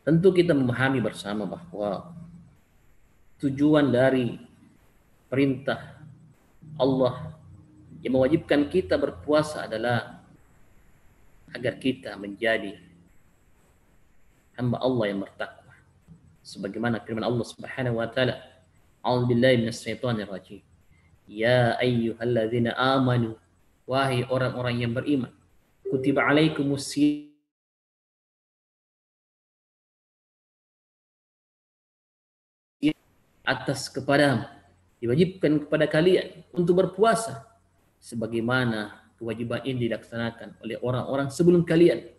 Tentu kita memahami bersama bahwa tujuan dari perintah Allah yang mewajibkan kita berpuasa adalah agar kita menjadi hamba Allah yang bertakwa. Sebagaimana firman Allah Subhanahu wa taala, "A'udzubillahi minasyaitonir rajim. Ya ayyuhalladzina amanu, wahai orang-orang yang beriman, kutiba alaikumus atas kepadamu, diwajibkan kepada kalian untuk berpuasa sebagaimana kewajiban ini dilaksanakan oleh orang-orang sebelum kalian,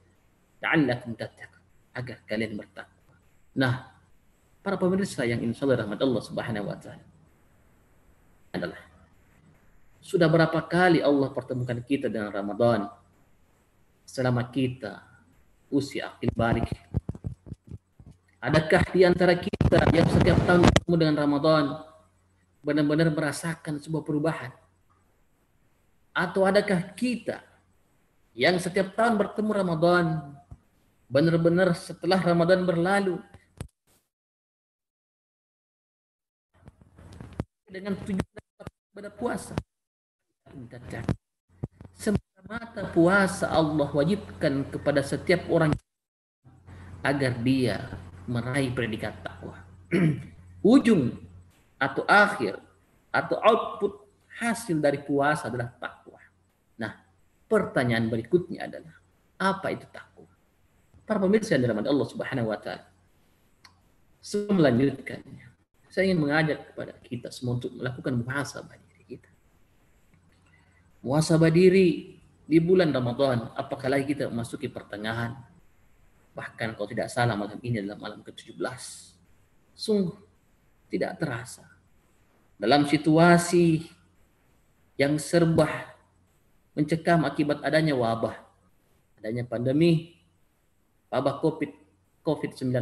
la'allakum tattaqun, agar kalian bertakwa." Nah, para pemirsa yang insyaallah rahmat Allah Subhanahu wa taala, adalah sudah berapa kali Allah pertemukan kita dengan Ramadan selama kita usia akil balik? Adakah di antara kita yang setiap tahun bertemu dengan Ramadan benar-benar merasakan sebuah perubahan? Atau adakah kita yang setiap tahun bertemu Ramadan benar-benar setelah Ramadan berlalu dengan tujuan pada puasa? Semata-mata puasa Allah wajibkan kepada setiap orang agar dia meraih predikat takwa. Ujung atau akhir atau output hasil dari puasa adalah takwa. Nah, pertanyaan berikutnya adalah, apa itu takwa? Para pemirsa yang dirahmati Allah Subhanahu wa taala, sebelum melanjutkannya, saya ingin mengajak kepada kita semua untuk melakukan muhasabah diri kita. Muhasabah diri di bulan Ramadan, apakah lagi kita memasuki pertengahan? Bahkan kalau tidak salah malam ini adalah malam ke-17. Sungguh tidak terasa. Dalam situasi yang serba mencekam akibat adanya wabah, adanya pandemi, wabah COVID-19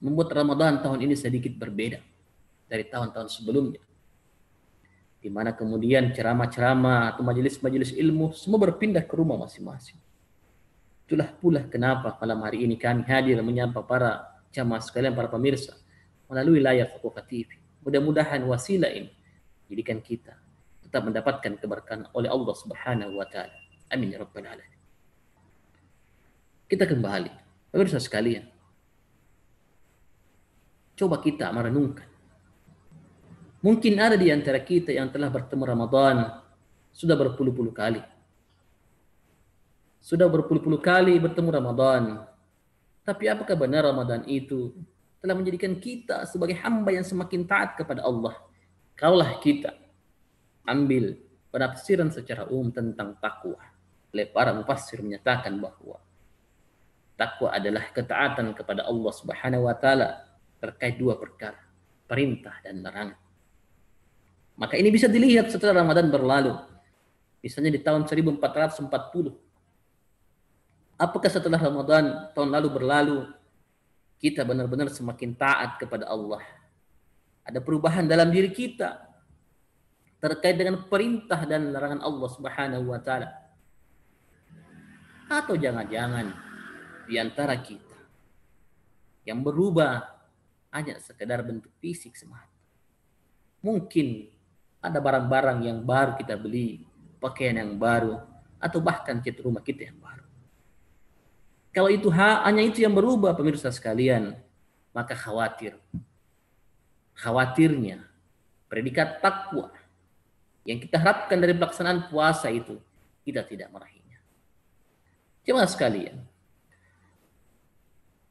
membuat Ramadan tahun ini sedikit berbeda dari tahun-tahun sebelumnya. Di mana kemudian ceramah-ceramah atau majelis-majelis ilmu semua berpindah ke rumah masing-masing. Itulah pula kenapa malam hari ini kami hadir menyapa para jamaah sekalian, para pemirsa melalui layar Fuqaha TV. Mudah-mudahan wasilah ini jadikan kita tetap mendapatkan keberkahan oleh Allah Subhanahu wa taala. Amin ya rabbal alamin. Kita kembali, pemirsa sekalian. Coba kita merenungkan. Mungkin ada di antara kita yang telah bertemu Ramadan sudah berpuluh-puluh kali. Sudah berpuluh-puluh kali bertemu Ramadan. Tapi apakah benar Ramadan itu telah menjadikan kita sebagai hamba yang semakin taat kepada Allah? Kalaulah kita ambil penafsiran secara umum tentang takwa, oleh para mufassir menyatakan bahwa takwa adalah ketaatan kepada Allah Subhanahu wa taala terkait dua perkara, perintah dan larangan. Maka ini bisa dilihat setelah Ramadan berlalu. Misalnya di tahun 1440. Apakah setelah Ramadan tahun lalu berlalu, kita benar-benar semakin taat kepada Allah? Ada perubahan dalam diri kita terkait dengan perintah dan larangan Allah Subhanahu wa taala? Atau jangan-jangan di antara kita yang berubah hanya sekedar bentuk fisik semata? Mungkin ada barang-barang yang baru kita beli, pakaian yang baru, atau bahkan cat rumah kita yang baru. Kalau itu hanya itu yang berubah, pemirsa sekalian, maka khawatirnya predikat takwa yang kita harapkan dari pelaksanaan puasa itu kita tidak meraihnya. Jemaah sekalian,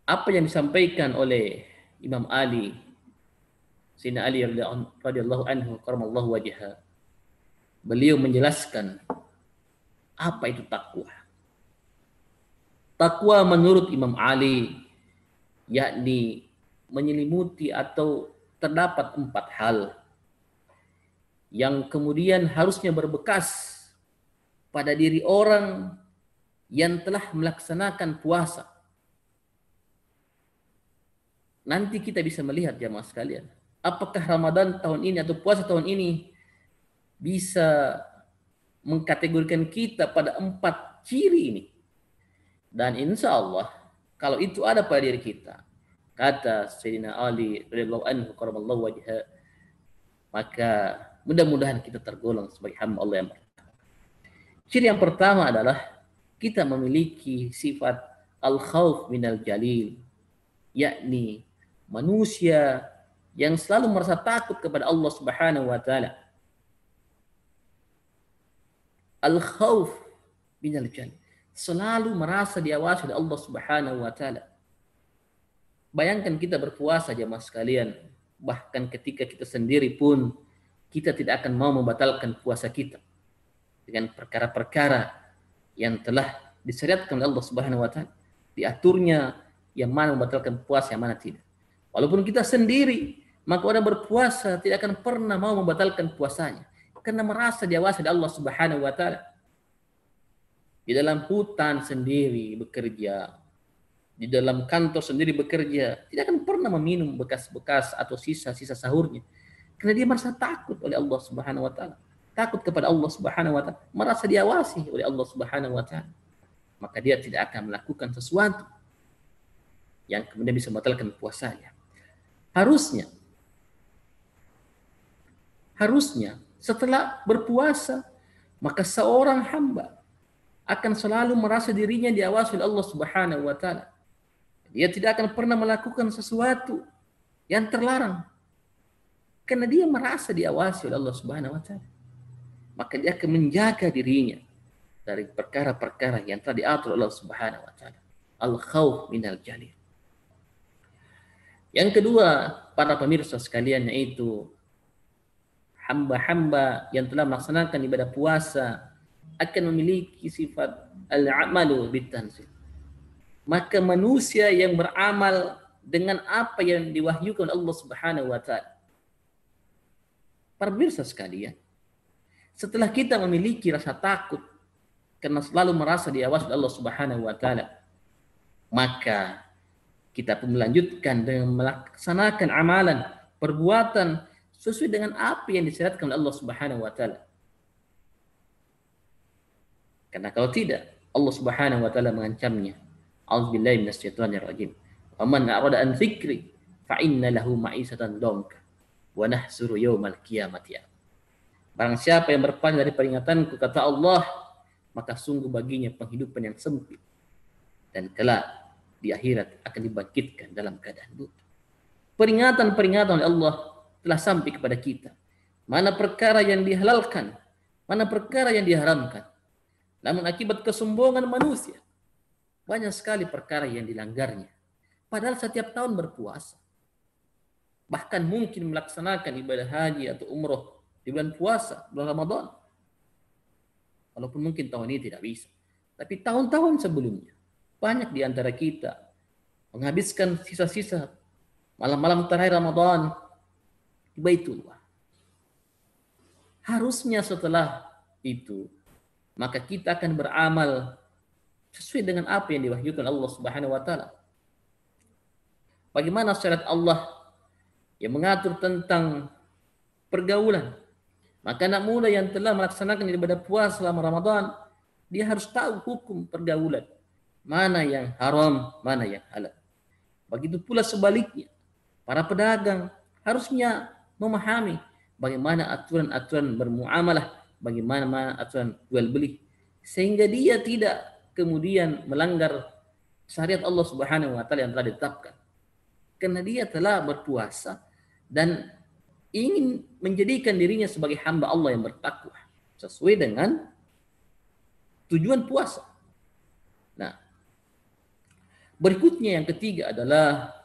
apa yang disampaikan oleh Imam Ali, Sayyidina Ali radhiyallahu anhu karamallahu wajhahu, beliau menjelaskan apa itu takwa. Takwa menurut Imam Ali yakni menyelimuti atau terdapat 4 hal yang kemudian harusnya berbekas pada diri orang yang telah melaksanakan puasa. Nanti kita bisa melihat jamaah sekalian, apakah Ramadan tahun ini atau puasa tahun ini bisa mengkategorikan kita pada 4 ciri ini. Dan insya Allah kalau itu ada pada diri kita, Kata Sayyidina Ali radhiyallahu anhu karamallahu wajha, maka mudah-mudahan kita tergolong sebagai hamba Allah yang bertakwa. Ciri yang pertama adalah kita memiliki sifat al-khauf minal jalil, yakni manusia yang selalu merasa takut kepada Allah Subhanahu wa taala. Al-khauf minal jalil, selalu merasa diawasi oleh Allah Subhanahu wa taala. Bayangkan kita berpuasa jemaah sekalian, bahkan ketika kita sendiri pun kita tidak akan mau membatalkan puasa kita dengan perkara-perkara yang telah disyariatkan oleh Allah Subhanahu wa taala. Diaturnya yang mana membatalkan puasa, yang mana tidak. Walaupun kita sendiri, maka orang berpuasa tidak akan pernah mau membatalkan puasanya karena merasa diawasi oleh Allah Subhanahu wa taala. Di dalam hutan sendiri bekerja, di dalam kantor sendiri bekerja, tidak akan pernah meminum bekas-bekas atau sisa-sisa sahurnya. Karena dia merasa takut oleh Allah Subhanahu wa taala. Takut kepada Allah Subhanahu wa taala, merasa diawasi oleh Allah Subhanahu wa taala. Maka dia tidak akan melakukan sesuatu yang kemudian bisa membatalkan puasanya. Harusnya setelah berpuasa, maka seorang hamba akan selalu merasa dirinya diawasi oleh Allah Subhanahu wa taala. Dia tidak akan pernah melakukan sesuatu yang terlarang karena dia merasa diawasi oleh Allah Subhanahu wa taala. Maka dia akan menjaga dirinya dari perkara-perkara yang telah diatur oleh Allah Subhanahu wa taala. Al-khauf minal jalil. Yang kedua, para pemirsa sekalian, yaitu hamba-hamba yang telah melaksanakan ibadah puasa akan memiliki sifat al-amalu bitanzil. Maka manusia yang beramal dengan apa yang diwahyukan Allah Subhanahu wa taala. Para pemirsa sekalian, setelah kita memiliki rasa takut karena selalu merasa diawasi oleh Allah Subhanahu wa taala, maka kita pun melanjutkan dengan melaksanakan amalan, perbuatan sesuai dengan apa yang disyariatkan oleh Allah Subhanahu wa taala. Karena kalau tidak, Allah Subhanahu wa taala mengancamnya. A'udzubillahi minasyaitonir rajim. Wa man a'rada an dzikri fa inna lahu ma'isatan dhanka wa nahsuru yaumal qiyamati. Barang siapa yang berpaling dari peringatanku, kata Allah, maka sungguh baginya penghidupan yang sempit dan kelak di akhirat akan dibangkitkan dalam keadaan buta. Peringatan-peringatan oleh Allah telah sampai kepada kita. Mana perkara yang dihalalkan, mana perkara yang diharamkan. Namun akibat kesombongan manusia, banyak sekali perkara yang dilanggarnya. Padahal setiap tahun berpuasa. Bahkan mungkin melaksanakan ibadah haji atau umroh di bulan puasa, bulan Ramadan. Walaupun mungkin tahun ini tidak bisa. Tapi tahun-tahun sebelumnya, banyak di antara kita menghabiskan sisa-sisa malam-malam terakhir Ramadan di Baitullah. Harusnya setelah itu, maka kita akan beramal sesuai dengan apa yang diwahyukan Allah Subhanahu wa taala. Bagaimana syariat Allah yang mengatur tentang pergaulan? Maka anak muda yang telah melaksanakan ibadah puasa selama Ramadan, dia harus tahu hukum pergaulan. Mana yang haram, mana yang halal. Begitu pula sebaliknya, para pedagang harusnya memahami bagaimana aturan-aturan bermuamalah, bagaimana aturan jual beli, sehingga dia tidak kemudian melanggar syariat Allah Subhanahu wa taala yang telah ditetapkan. Karena dia telah berpuasa dan ingin menjadikan dirinya sebagai hamba Allah yang bertakwa sesuai dengan tujuan puasa. Nah, berikutnya yang ketiga adalah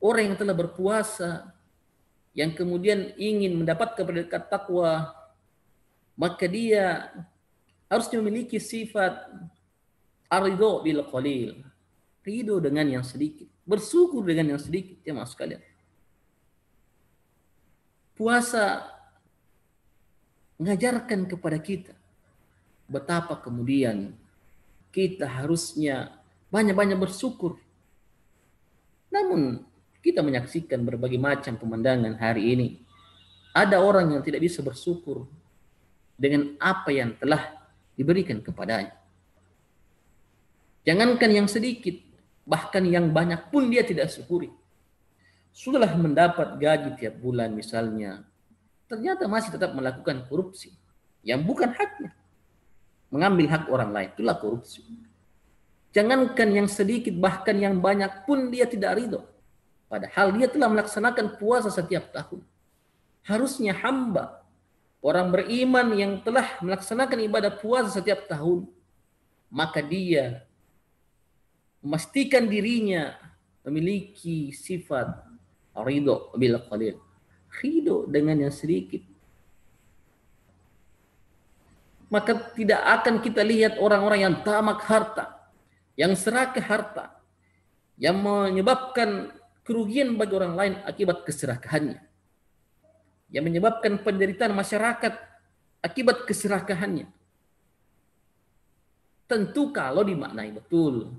orang yang telah berpuasa yang kemudian ingin mendapatkan predikat takwa, maka dia harus memiliki sifat ar-ridho bil qalil, ridho dengan yang sedikit, bersyukur dengan yang sedikit, ya mas sekalian. Puasa mengajarkan kepada kita betapa kemudian kita harusnya banyak-banyak bersyukur. Namun kita menyaksikan berbagai macam pemandangan hari ini. Ada orang yang tidak bisa bersyukur dengan apa yang telah diberikan kepadanya. Jangankan yang sedikit, bahkan yang banyak pun dia tidak syukuri. sudahlah mendapat gaji tiap bulan misalnya, ternyata masih tetap melakukan korupsi yang bukan haknya. Mengambil hak orang lain, itulah korupsi. Jangankan yang sedikit, bahkan yang banyak pun dia tidak ridho. Padahal dia telah melaksanakan puasa setiap tahun. Harusnya hamba, orang beriman yang telah melaksanakan ibadah puasa setiap tahun, maka dia memastikan dirinya memiliki sifat ridho bil qalil. Ridho dengan yang sedikit. Maka tidak akan kita lihat orang-orang yang tamak harta, yang serakah harta, yang menyebabkan kerugian bagi orang lain akibat keserakahannya, yang menyebabkan penderitaan masyarakat akibat keserakahannya. Tentu kalau dimaknai betul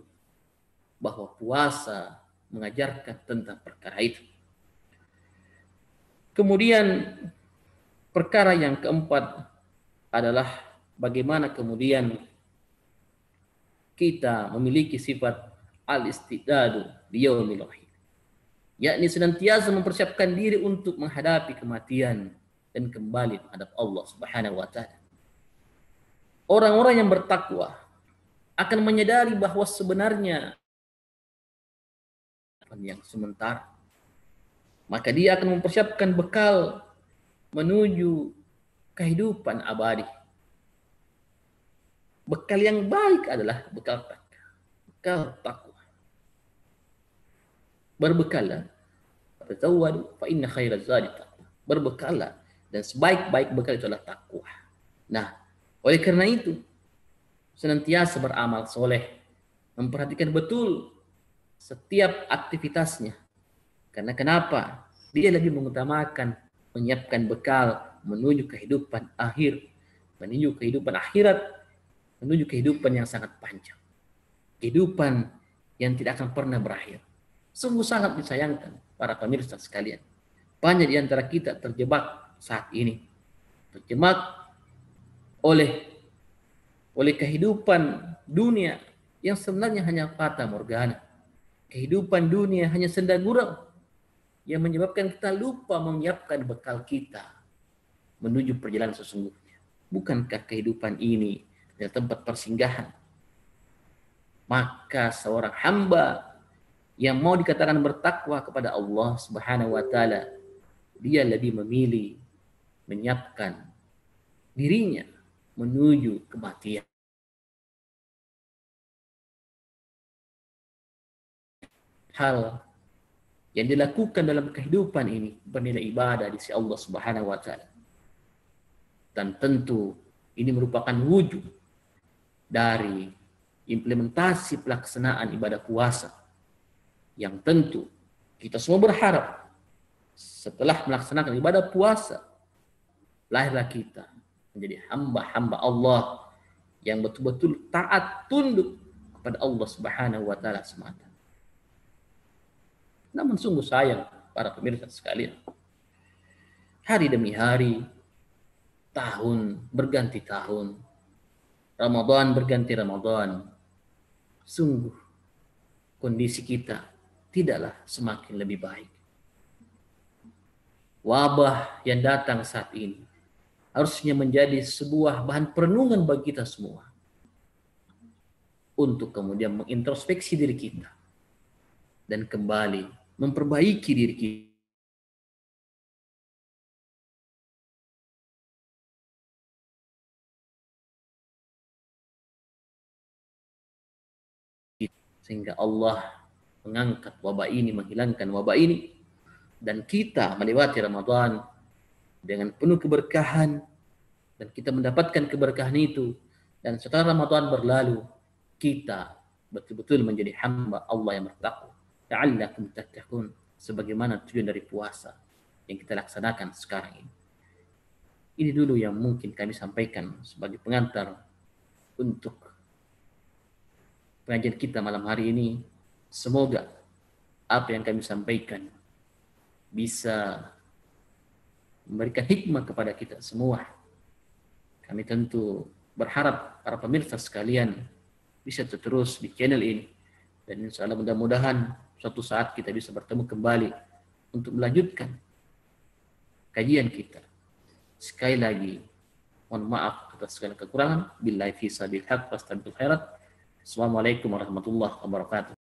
bahwa puasa mengajarkan tentang perkara itu. Kemudian perkara yang keempat adalah bagaimana kemudian kita memiliki sifat al-istidadu liyaumil wahid, yakni senantiasa mempersiapkan diri untuk menghadapi kematian dan kembali menghadap Allah Subhanahu wa taala. Orang-orang yang bertakwa akan menyadari bahwa sebenarnya yang sementara, maka dia akan mempersiapkan bekal menuju kehidupan abadi. Bekal yang baik adalah bekal takwa. Berbekallah, fatazawwadu fa inna khairaz zadi taqwa. Berbekallah, dan sebaik-baik bekal itu adalah takwa. Nah, oleh karena itu senantiasa beramal soleh, memperhatikan betul setiap aktivitasnya. Karena kenapa? Dia lebih mengutamakan menyiapkan bekal menuju kehidupan akhir, menuju kehidupan akhirat, menuju kehidupan yang sangat panjang. Kehidupan yang tidak akan pernah berakhir. Sungguh sangat disayangkan para pemirsa sekalian. Banyak di antara kita terjebak saat ini. Terjebak oleh kehidupan dunia yang sebenarnya hanya fata morgana. Kehidupan dunia hanya senda gurau yang menyebabkan kita lupa menyiapkan bekal kita menuju perjalanan sesungguhnya. Bukankah kehidupan ini adalah tempat persinggahan? Maka seorang hamba yang mau dikatakan bertakwa kepada Allah Subhanahu wa taala, dia lebih memilih menyiapkan dirinya menuju kematian. Hal yang dilakukan dalam kehidupan ini bernilai ibadah di sisi Allah Subhanahu wa taala. Dan tentu ini merupakan wujud dari implementasi pelaksanaan ibadah puasa yang tentu kita semua berharap setelah melaksanakan ibadah puasa lahirlah kita menjadi hamba-hamba Allah yang betul-betul taat tunduk kepada Allah Subhanahu wa taala semata. Namun sungguh sayang para pemirsa sekalian, hari demi hari, tahun berganti tahun, Ramadan berganti Ramadan, sungguh kondisi kita tidaklah semakin lebih baik. Wabah yang datang saat ini harusnya menjadi sebuah bahan perenungan bagi kita semua untuk kemudian mengintrospeksi diri kita dan kembali memperbaiki diri kita sehingga Allah mengangkat wabah ini, menghilangkan wabah ini, dan kita melewati Ramadan dengan penuh keberkahan, dan kita mendapatkan keberkahan itu, dan setelah Ramadan berlalu kita betul-betul menjadi hamba Allah yang bertakwa. La'allakum tattaqun, sebagaimana tujuan dari puasa yang kita laksanakan sekarang ini. Ini dulu yang mungkin kami sampaikan sebagai pengantar untuk pengajian kita malam hari ini. Semoga apa yang kami sampaikan bisa memberikan hikmah kepada kita semua. Kami tentu berharap para pemirsa sekalian bisa terus di channel ini, dan insya Allah mudah-mudahan suatu saat kita bisa bertemu kembali untuk melanjutkan kajian kita. Sekali lagi, mohon maaf atas segala kekurangan. Billahi fi sabil haq wastabiqul khairat. Assalamualaikum warahmatullahi wabarakatuh.